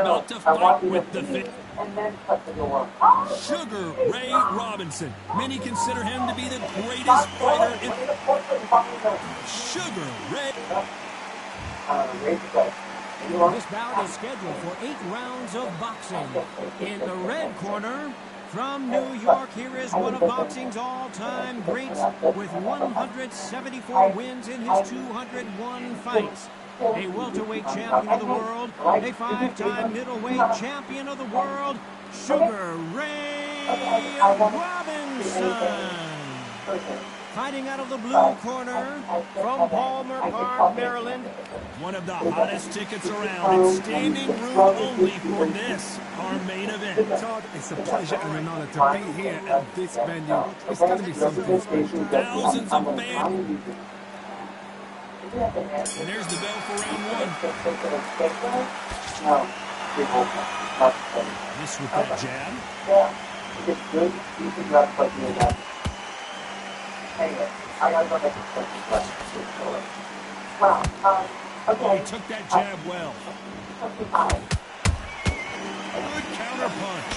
about to fight with the fit. And then cut the door. Sugar Ray Robinson. Many consider him to be the greatest fighter in... Sugar Ray. This bout is scheduled for 8 rounds of boxing. In the red corner, from New York, here is one of boxing's all-time greats with 174 wins in his 201 fights. A welterweight champion of the world, a 5-time middleweight champion of the world, Sugar Ray Robinson. Fighting out of the blue corner from Palmer Park, Maryland. One of the hottest tickets around and standing room only for this, our main event. Todd, it's a pleasure and an honor to be here at this venue. It's going to be something special. Thousands of fans. And there's the bell for round 1. This with that jab. Oh, he took that jab well. Good counter punch.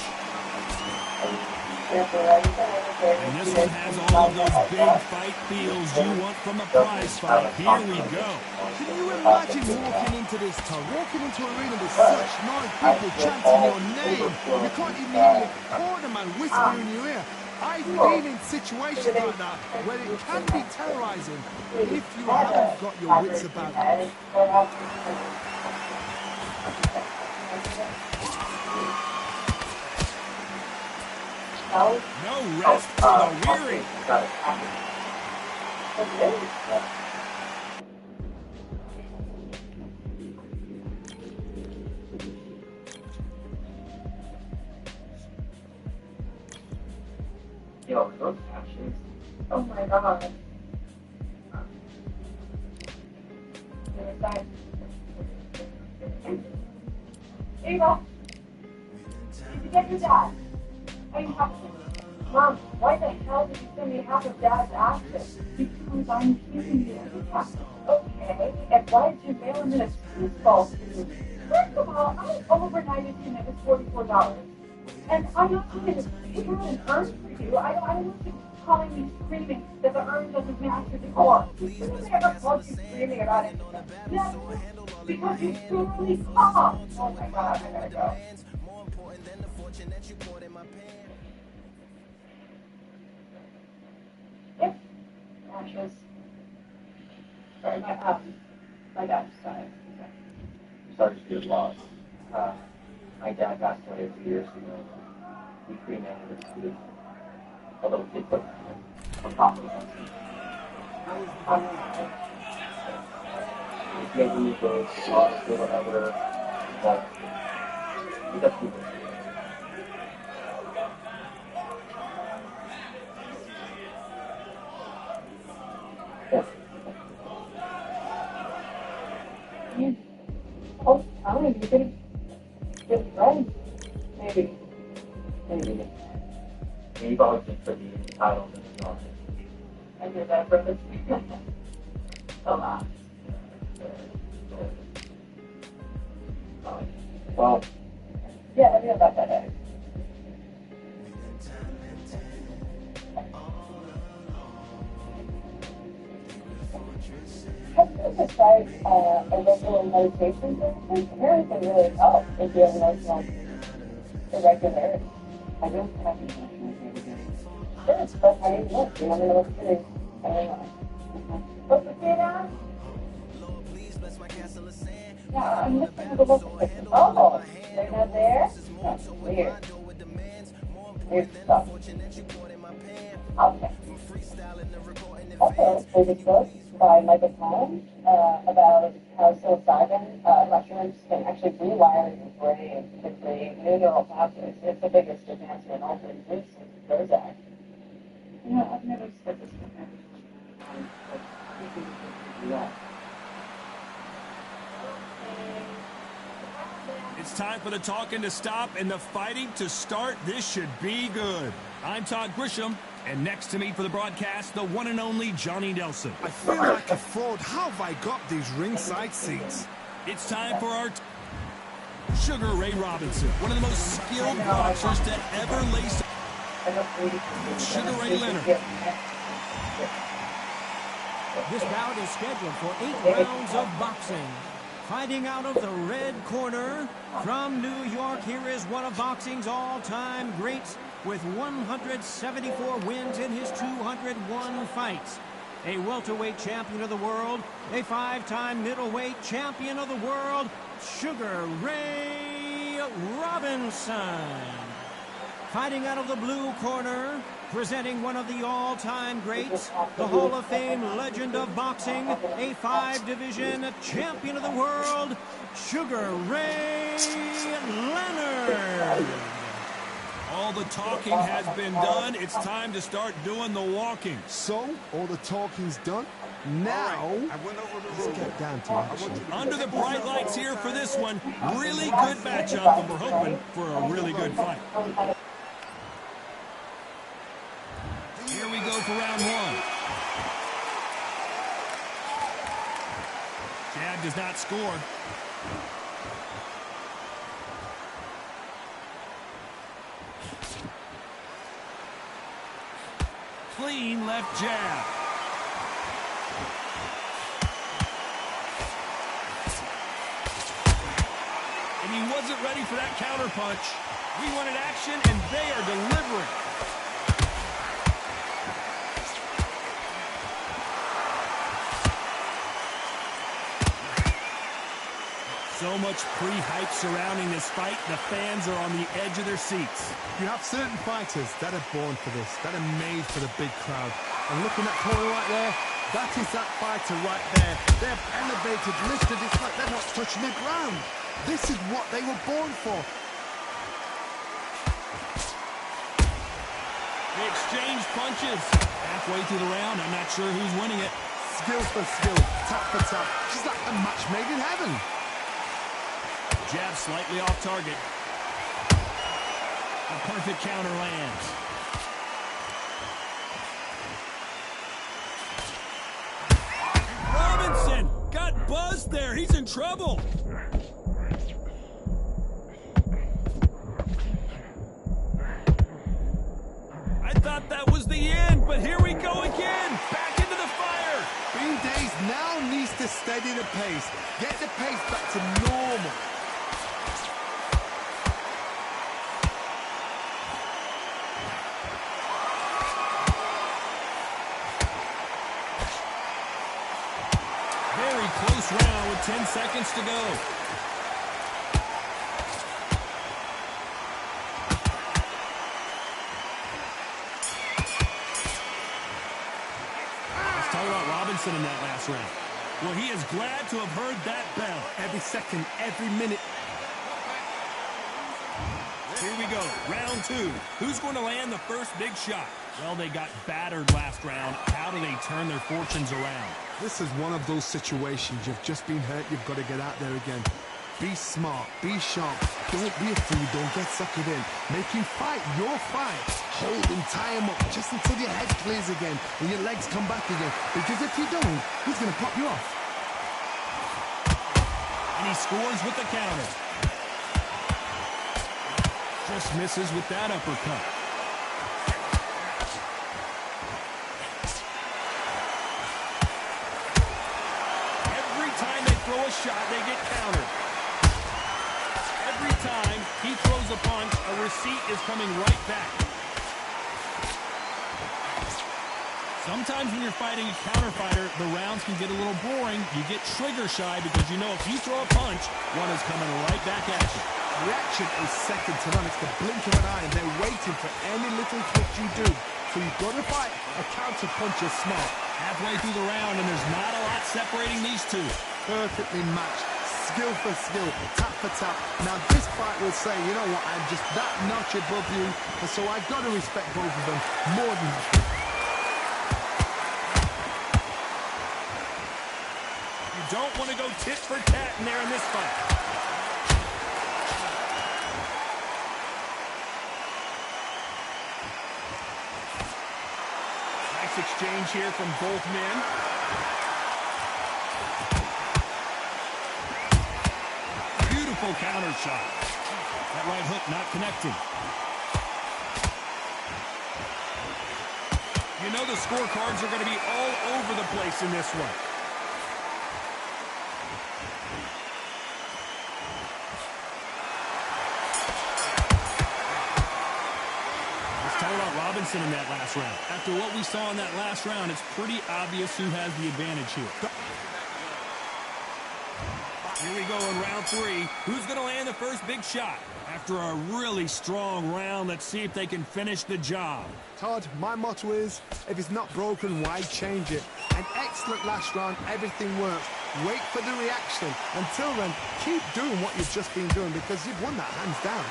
And this one has all of those big fight feels you want from a prize fight. Here we go. Can you imagine walking into this, Todd? Walking into an arena with such nice people chanting your name. You can't even hear your cornerman whisper in your ear. I've been in situations like that where it can be terrorizing if you haven't got your wits about you. No rest for the weary. Yo, those captions. Oh my god. Ava, did you get your dad? Are you happy? Mom, why the hell did you send me half of Dad's ashes? Because I'm keeping you. Okay, and why did you mail him in a foosball suit? First of all, I overnighted him. It was $44. And I'm not going to figure out an urn for you. I don't want you calling me screaming that the urn doesn't match your decor. When have I ever called you screaming about it? Yes, because you truly calm. Oh my god, I gotta go. Yep. Ashes. Sorry, my dad's died. Sorry to hear your loss. My dad passed away a few years ago. He cremated his food. Although he put a coffee on it. Maybe he goes lost or whatever. But he does keep it. Oh, I don't know, you could good friends. Maybe. Maybe always think for the title and the office. I did that for this. A lot. Well, yeah, let me know about that egg. Have you ever tried a regular meditation service? Apparently can really help if you have emotional irregularity. I don't have emotional irregularity. Sure, but I mean, look, you want to know what's doing? I don't know. What's the kid on? Yeah, I'm looking at the look. Oh, they're not there? That's weird. Weird stuff. Okay. Also, there's a book by Michael Pollan about how psilocybin mushrooms can actually rewire your brain to create new neural pathways. It's the biggest advancement in altering mood since Prozac. You know, I've never said this before. It's time for the talking to stop and the fighting to start. This should be good. I'm Todd Grisham, and next to me for the broadcast, the one and only Johnny Nelson. I feel like a fraud. How have I got these ringside seats? It's time for our Sugar Ray Robinson, one of the most skilled boxers to ever lace Sugar Ray Leonard. This bout is scheduled for 8 rounds of boxing. Fighting out of the red corner from New York, here is one of boxing's all-time greats with 174 wins in his 201 fights. A welterweight champion of the world, a 5-time middleweight champion of the world, Sugar Ray Robinson. Fighting out of the blue corner, presenting one of the all-time greats, the Hall of Fame legend of boxing, a 5-division champion of the world, Sugar Ray Leonard. All the talking has been done. It's time to start doing the walking. So, all the talking's done. Now, let's get down to action. Under the bright lights here for this one. Really good matchup, and we're hoping for a really good fight. Here we go for round one. Jab does not score. Clean left jab. And he wasn't ready for that counter punch. We wanted action, and they are delivering. So much pre-hype surrounding this fight. The fans are on the edge of their seats. You have certain fighters that are born for this, that are made for the big crowd. And looking at that corner right there, that is that fighter right there. They're elevated, lifted. It's like they're not touching the ground. This is what they were born for. They exchange punches. Halfway through the round, I'm not sure who's winning it. Skill for skill, tap for tap. Just like a match made in heaven. Jab slightly off target. A perfect counter lands. Robinson got buzzed there. He's in trouble. I thought that was the end, but here we go again. Back into the fire. Bean Days now needs to steady the pace. Get the pace back to normal. Very close round with 10 seconds to go. Let's talk about Robinson in that last round. Well, he is glad to have heard that bell. Every second, every minute. Here we go, round two. Who's going to land the first big shot? Well, they got battered last round. How do they turn their fortunes around? This is one of those situations. You've just been hurt. You've got to get out there again. Be smart. Be sharp. Don't be a fool. Don't get suckered in. Make him fight your fight. Hold him, tie him up just until your head clears again and your legs come back again. Because if you don't, he's going to pop you off. And he scores with the counter. Just misses with that uppercut. Every time they throw a shot, they get countered. Every time he throws a punch, a receipt is coming right back. Sometimes when you're fighting a counter fighter, the rounds can get a little boring. You get trigger shy because you know if you throw a punch, one is coming right back at you. Reaction is second to none. It's the blink of an eye, and they're waiting for any little twitch you do. So you've got to fight a counter punch is smart. Halfway through the round, and there's not a lot separating these two. Perfectly matched. Skill for skill, tap for tap. Now this fight will say, you know what, I'm just that notch above you, and so I've got to respect both of them more than that. You don't want to go tit for tat in there in this fight. Nice exchange here from both men. Beautiful counter shot. That right hook not connecting. You know the scorecards are going to be all over the place in this one. Let's talk about Robinson in that last round. After what we saw in that last round, it's pretty obvious who has the advantage here. Here we go in round 3. Who's going to land the first big shot? After a really strong round, let's see if they can finish the job. Todd, my motto is, if it's not broken, why change it? An excellent last round, everything works. Wait for the reaction. Until then, keep doing what you've just been doing because you've won that hands down.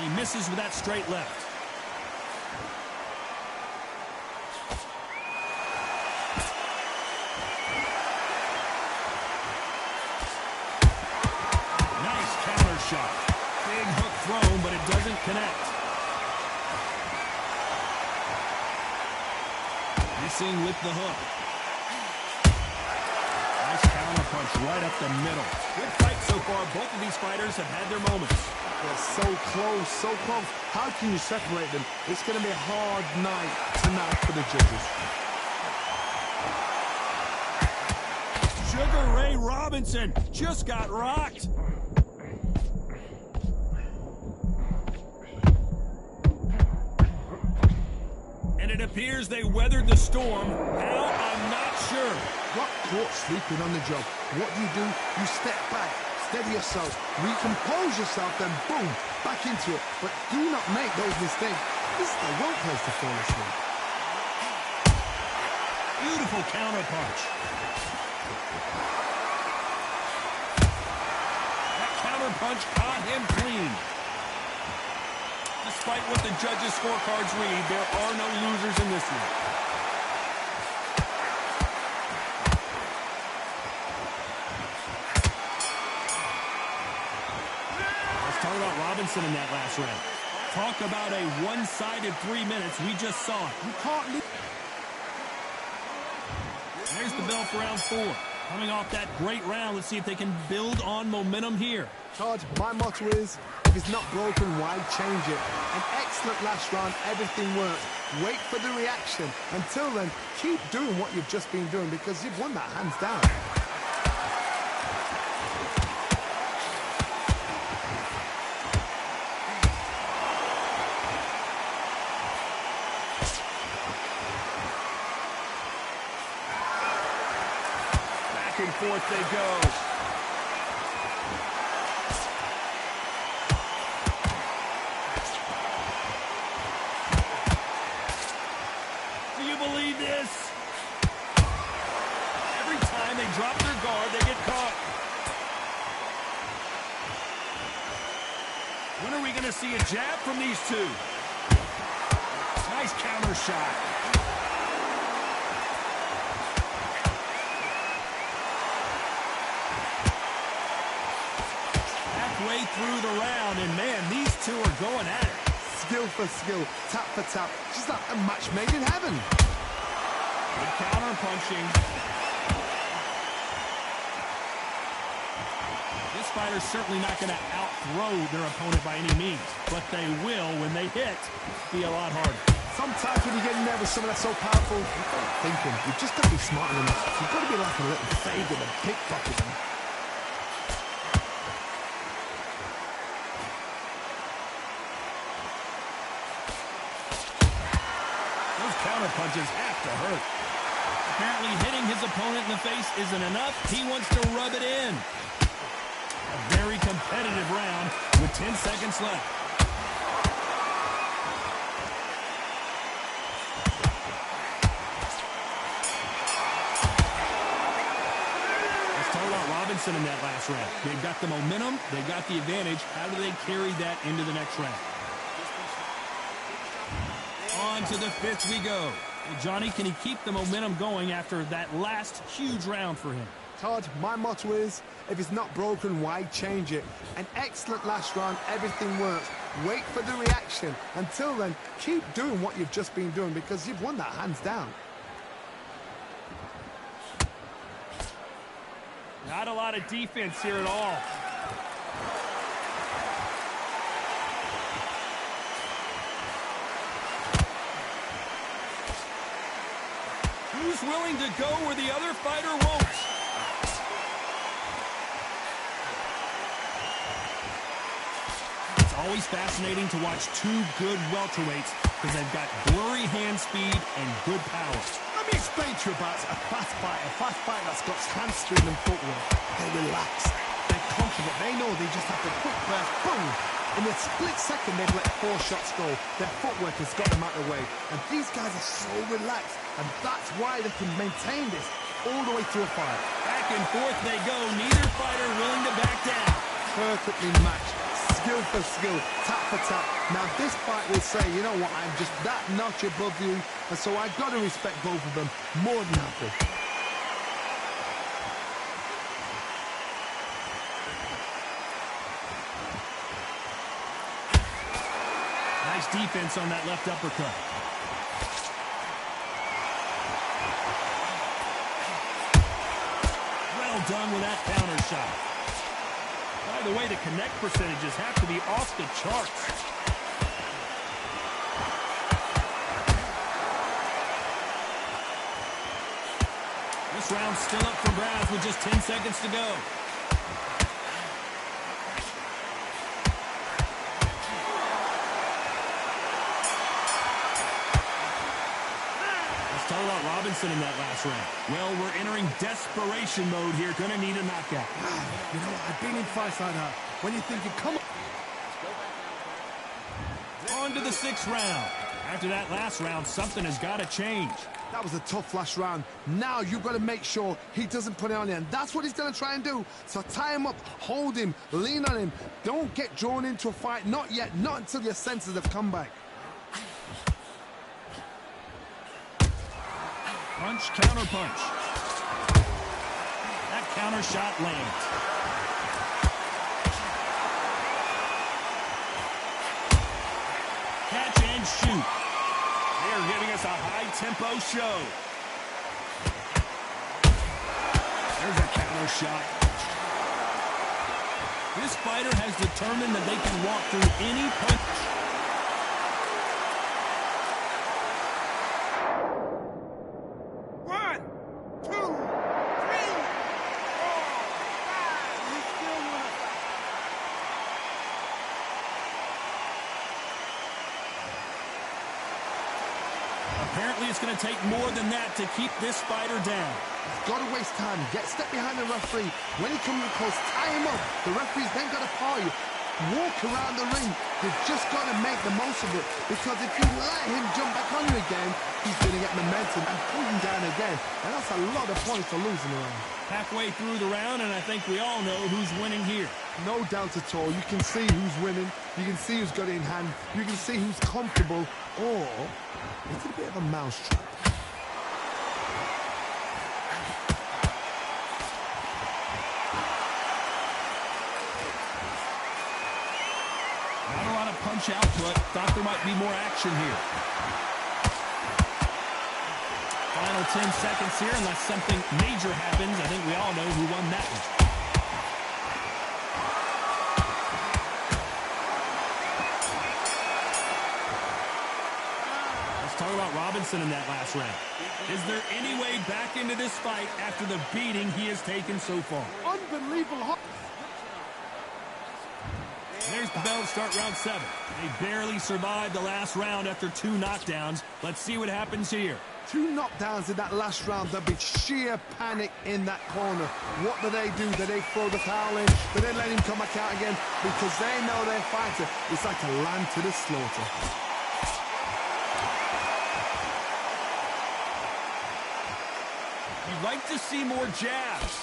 He misses with that straight left. Nice counter shot. Big hook thrown, but it doesn't connect. Missing with the hook. Nice counter punch right up the middle. Good fight so far. Both of these fighters have had their moments. They're so close, so close. How can you separate them? It's going to be a hard night tonight for the judges. Sugar Ray Robinson just got rocked. And it appears they weathered the storm. How? I'm not sure. Got caught sleeping on the job. What do? You step back, steady yourself, recompose yourself, then boom, back into it. But do not make those mistakes. This is the wrong place to fall asleep. Beautiful counter punch. That counter punch caught him clean. Despite what the judges' scorecards read, there are no losers in this one. Talk about Robinson in that last round. Talk about a one-sided 3 minutes. We just saw it. You can't leave. There's the bell for round 4. Coming off that great round, let's see if they can build on momentum here. Todd, my motto is, if it's not broken, why change it? An excellent last round, everything works. Wait for the reaction. Until then, keep doing what you've just been doing because you've won that hands down. Back and forth they go. Do you believe this? Every time they drop their guard, they get caught. When are we going to see a jab from these two? Nice counter shot. Halfway through the round, and man, these two are going at it. Skill for skill, tap for tap, just like a match made in heaven. Good counter punching. This fighter's certainly not going to out-throw their opponent by any means, but they will, when they hit, be a lot harder. Sometimes when you get in there with someone that's so powerful, you've got to think him. You've just got to be smart enough. You've got to be like a little Fagan and pickpocket him. Counter punches have to hurt. Apparently hitting his opponent in the face isn't enough. He wants to rub it in. A very competitive round with 10 seconds left. Let's talk about Robinson in that last round. They've got the momentum. They've got the advantage. How do they carry that into the next round? On to the 5th we go. Well, Johnny, can he keep the momentum going after that last huge round for him? Todd, my motto is, if it's not broken, why change it? An excellent last round, everything works. Wait for the reaction. Until then, keep doing what you've just been doing because you've won that hands down. Not a lot of defense here at all. Who's willing to go where the other fighter won't? It's always fascinating to watch two good welterweights because they've got blurry hand speed and good power. Let me explain to you about a fast fighter that's got hamstring and footwork. They're relaxed, they're confident, they know they just have to quick press, boom! In a split second, they've let 4 shots go. Their footwork has got them out of the way. And these guys are so relaxed, and that's why they can maintain this all the way through a fight. Back and forth they go, neither fighter willing to back down. Perfectly matched, skill for skill, tap for tap. Now this fight will say, you know what, I'm just that notch above you, and so I've got to respect both of them more than happy. Nice defense on that left uppercut. Well done with that counter shot. By the way, the connect percentages have to be off the charts. This round's still up for grabs with just 10 seconds to go. Let's talk about Robinson in that last round. Well, we're entering desperation mode here. Gonna need a knockout. You know, I've been in fights like that. When you're thinking, come on. On to the 6th round. After that last round, something has got to change. That was a tough last round. Now you've got to make sure he doesn't put it on you, and that's what he's going to try and do. So tie him up, hold him, lean on him. Don't get drawn into a fight. Not yet. Not until your senses have come back. Punch, counter punch. That counter shot lands. Catch and shoot. They're giving us a high-tempo show. There's a counter shot. This fighter has determined that they can walk through any punch. Apparently, it's going to take more than that to keep this fighter down. Got to waste time. Step behind the referee. When he comes close, tie him up. The referee's then got to paw you. Walk around the ring. You've just got to make the most of it. Because if you let him jump back on you again, he's going to get momentum and pull him down again. And that's a lot of points for losing around. Halfway through the round, and I think we all know who's winning here. No doubt at all. You can see who's winning. You can see who's got it in hand. You can see who's comfortable. Or it's a bit of a mousetrap. Not a lot of punch output. Thought there might be more action here. Final 10 seconds here, unless something major happens. I think we all know who won that one. Talk about Robinson in that last round. Is there any way back into this fight after the beating he has taken so far? Unbelievable. There's the bell to start round 7. They barely survived the last round after 2 knockdowns. Let's see what happens here. 2 knockdowns in that last round. There'll be sheer panic in that corner. What do? Do they throw the towel in? Do they let him come back out again? Because they know their fighter is like a lamb to the slaughter. You'd like to see more jabs.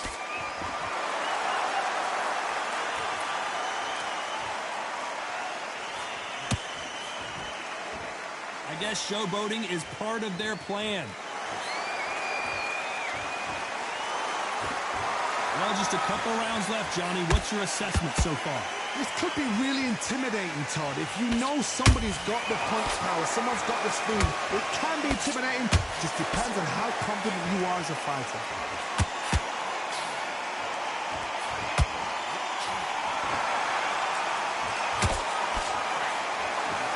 I guess showboating is part of their plan. Well, just a couple rounds left, Johnny. What's your assessment so far? This could be really intimidating, Todd. If you know somebody's got the punch power, someone's got the speed, it can be intimidating. Just depends on how confident you are as a fighter.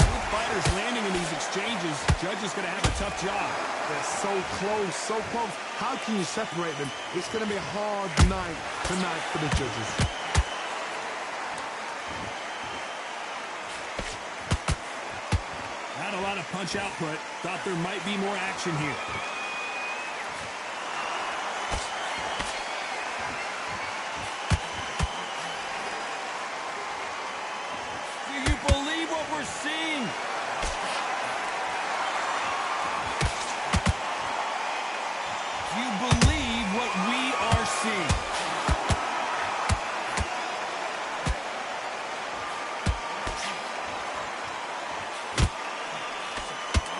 Both fighters landing in these exchanges. Judge is going to have a tough job. They're so close, so close. How can you separate them? It's going to be a hard night tonight for the judges. Not a lot of punch output. Thought there might be more action here. Do you believe what we're seeing? Do you believe what we are seeing?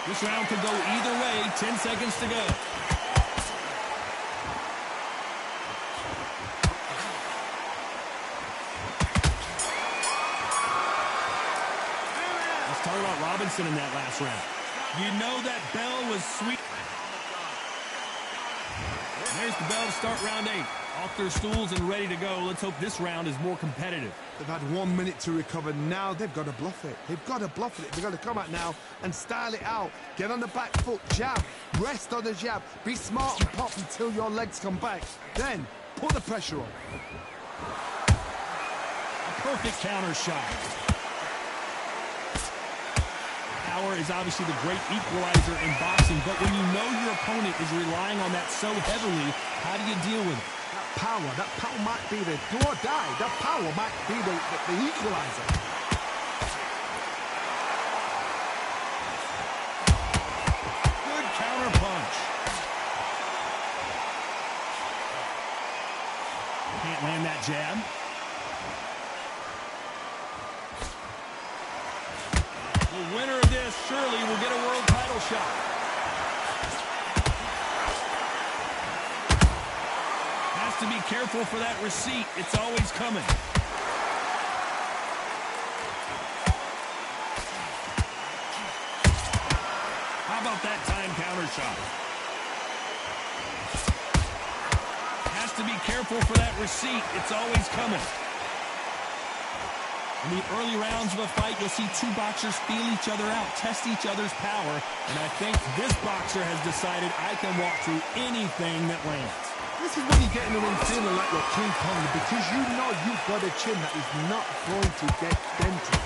This round could go either way. 10 seconds to go. Let's talk about Robinson in that last round. You know that bell was sweet. There's the bell to start round 8. Off their stools and ready to go. Let's hope this round is more competitive. They've had 1 minute to recover. Now they've got to bluff it. They've got to bluff it. They've got to come out now and style it out. Get on the back foot, jab, rest on the jab. Be smart and pop until your legs come back. Then put the pressure on. A perfect counter shot. Power is obviously the great equalizer in boxing, but when you know your opponent is relying on that so heavily, how do you deal with it? That power might be the do or die. That power might be the equalizer. Good counter punch. Can't land that jab. The winner of this surely will get a world title shot. Has to be careful for that receipt. It's always coming. How about that time counter shot? Has to be careful for that receipt. It's always coming. In the early rounds of a fight, you'll see two boxers feel each other out, test each other's power, and I think this boxer has decided I can walk through anything that lands. This is when you get in the ring feeling like you're King Kong because you know you've got a chin that is not going to get dented.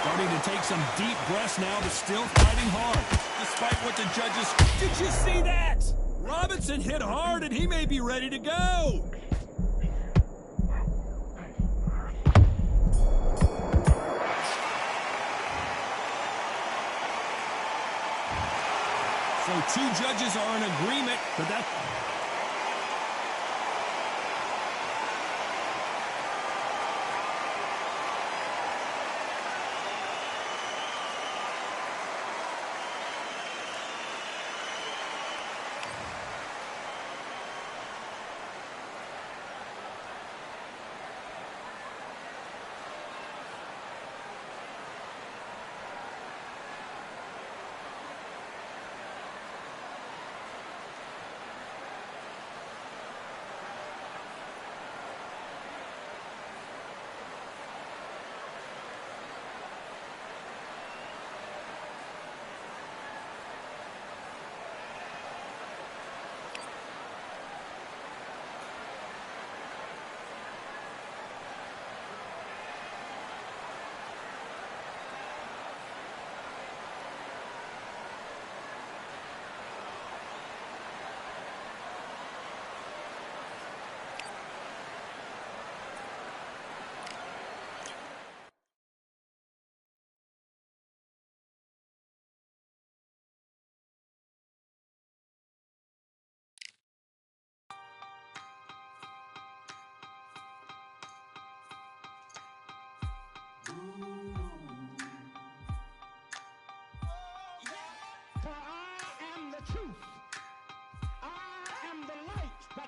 Starting to take some deep breaths now, but still fighting hard. Despite what the judges... Did you see that? Robinson hit hard, and he may be ready to go. So two judges are in agreement, but that...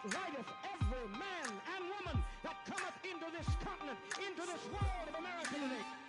rideth every man and woman that cometh into this continent, into this world of America today.